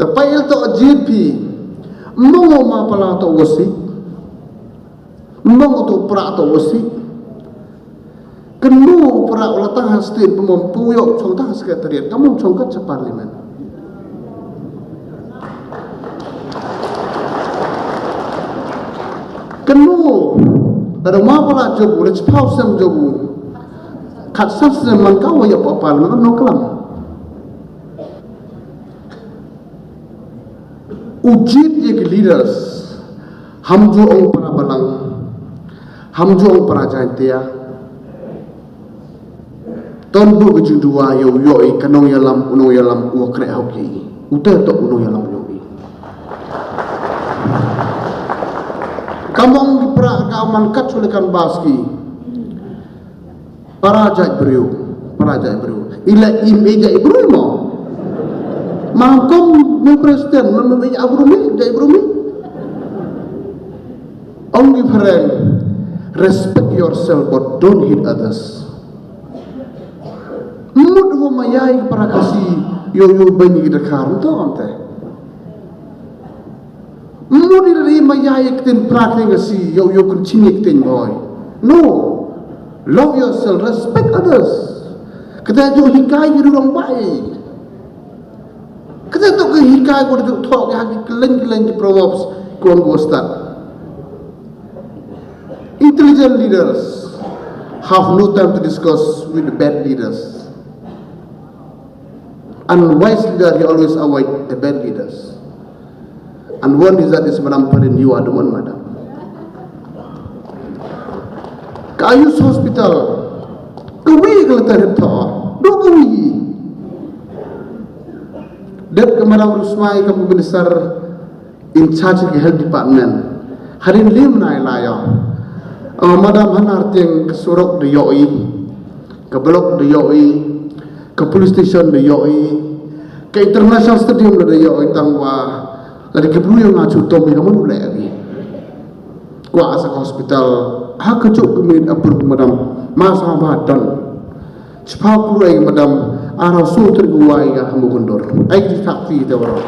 Tapi itu GP, mau mapala atau wasi, mau tu pra atau wasi, kenu pra ulah tangah state pemempuyok contoh sekretariat, kamu congkat ke parlimen. Kenu ada mapala jobu, let's pause yang jobu, kat sasa mangkau ya apa parlimen no kelam. Ujib ye leaders हम जो ông para balang हम जो ông para jantia ton bu ke dua yo yo kanong yalam unong yalam u kre hoki uta to unong yalam yo kamong para kaman kat sulekan baski para jai brio ila imeja ibru mo Mahkom ni presiden memilih abrumi, jai abrumi. Only friend, respect yourself but don't hit others. Mud ho mayai para kasih yo banyi kita karam tu ante. Mud dari mayai kita praktek kasih yo kuncinya kita boy. No, love yourself, respect others. Kita jo hikai di orang baik. Kita tu ke hikai ko tu thok ya kelen di proverbs ko ang start. Intelligent leaders have no time to discuss with the bad leaders. Unwise leader he always avoid the bad leaders. And one is that is Madam Parin, you are the one, madam. Kayus Hospital, kawi kelihatan itu, do kawi. Det kemarau Rusmai kamu minister in charge of health department. Harin lim nai layo. Madam hanar tiang ke surok de yoi, ke blok de yoi, ke police station de yoi, ke international stadium de yoi tangwa. Dari ke blue yang ngacu tomi kamu dulu lagi. Gua asa hospital. Hak kecuk kemin apur madam masa badan. Cepat keluar madam. Arah sutra guai ya hamu kundur. Aik di fakti itu orang.